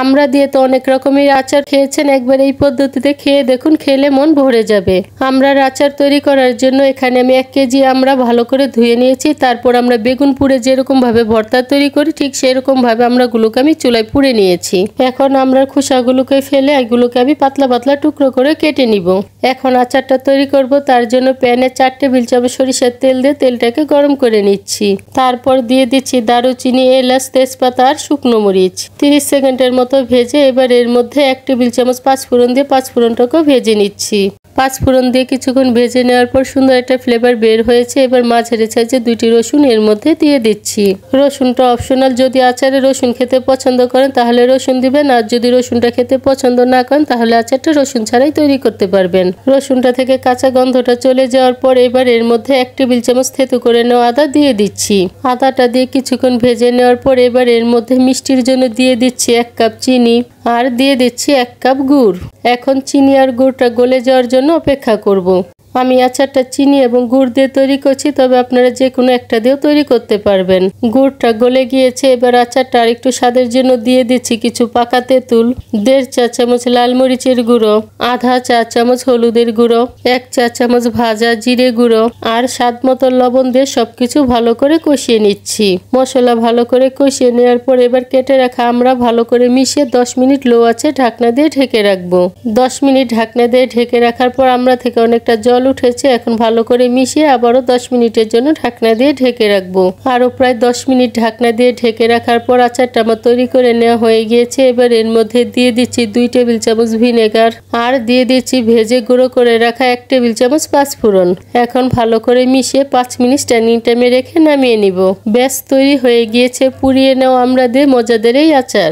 আমরা দিয়ে তো অনেক রকমের আচার খেয়েছেন, একবার এই পদ্ধতিতে খেয়ে দেখুন, খেলে মন ভরে যাবে। আমড়ার আচার তৈরি করার জন্য এখানে আমি 1 কেজি আমড়া ভালো করে ধুয়ে নিয়েছি। তারপর আমরা বেগুন পুড়ে যেরকম ভাবে ভর্তা তৈরি করি ঠিক সেরকম ভাবে আমড়াগুলোকে আমি চুলায় পুড়ে নিয়েছি। এখন আমড়ার খোসাগুলোকে ফেলে এগুলোকে আমি পাতলা পাতলা টুকরো করে কেটে নিব। এখন আচারটা তৈরি করব, তার জন্য প্যানে 4 টেবিল চামচ সরিষার তেল দিয়ে তেলটাকে গরম করে নিচ্ছি। তারপর দিয়ে দিচ্ছি দারুচিনি, এলাচ, তেজপাতা আর শুকনো মরিচ। 30 সেকেন্ডের মতো ভেজে এবার এর মধ্যে 1 টেবিল চামচ পাঁচফোড়ন দিয়ে পাঁচফোড়নটাকেও ভেজে নিচ্ছি। পাঁচফোড়ন দিয়ে কিছুক্ষণ ভেজে নেওয়ার পর সুন্দর একটা ফ্লেভার বের হয়েছে। এবার মাঝারি সাইজে 2টি রসুন এর মধ্যে দিয়ে দিচ্ছি। রসুনটা অপশনাল, যদি আচারে রসুন খেতে পছন্দ করেন তাহলে রসুন দিবেন, আর যদি রসুনটা খেতে পছন্দ না করেন তাহলে আচারটা রসুন ছাড়াই তৈরি করতে পারবেন। রসুনটা থেকে কাঁচা গন্ধটা চলে যাওয়ার পর এবার এর মধ্যে 1 টেবিল চামচ থেতু করে নেওয়া আদা দিয়ে দিচ্ছি। আদাটা দিয়ে কিছুক্ষণ ভেজে নেওয়ার পর এবার এর মধ্যে মিষ্টির জন্য দিয়ে দিচ্ছি 1 কাপ চিনি আর দিয়ে দিচ্ছি 1 কাপ গুড়। এখন চিনি আর গুড়টা গলে যাওয়ার জন্য অপেক্ষা করব। আমি আচারটা চিনি এবং গুড় দিয়ে তৈরি করছি, তবে আপনারা যে কোনো একটা দিয়েও তৈরি করতে পারবেন। গুড়টা গলে গিয়েছে, এবার আচারটা আর একটু স্বাদের জন্য দিয়ে দিচ্ছি কিছু পাকা তেঁতুল, 1.5 চা চামচ লাল মরিচের গুঁড়ো, আধা চা চামচ হলুদের গুঁড়ো, 1 চা চামচ ভাজা জিরে গুঁড়ো আর স্বাদ মতো লবণ দিয়ে সবকিছু ভালো করে কষিয়ে নিচ্ছি। মশলা ভালো করে কষিয়ে নেওয়ার পর এবার কেটে রাখা আমরা ভালো করে মিশিয়ে 10 মিনিট লো আঁচে ঢাকনা দিয়ে ঢেকে রাখবো। 10 মিনিট ঢাকনা দিয়ে ঢেকে রাখার পর আমরা থেকে অনেকটা জল উঠেছে। এখন ভালো করে মিশিয়ে আবারও 10 মিনিটের জন্য ঢাকনা দিয়ে ঢেকে রাখবো। আরও প্রায় 10 মিনিট ঢাকনা দিয়ে ঢেকে রাখার পর আচারটা আমার তৈরি করে নেওয়া হয়ে গিয়েছে। এবার এর মধ্যে দিয়ে দিচ্ছি 2 টেবিল চামচ ভিনেগার আর দিয়ে দিচ্ছি ভেজে গুঁড়ো করে রাখা 1 টেবিল চামচ পাঁচফোড়ন। এখন ভালো করে মিশিয়ে 5 মিনিট স্ট্যান্ডিং টাইমে রেখে নামিয়ে নিব। ব্যাস তৈরি হয়ে গিয়েছে পুড়িয়ে নেওয়া আমড়া দিয়ে মজাদার এই আচার।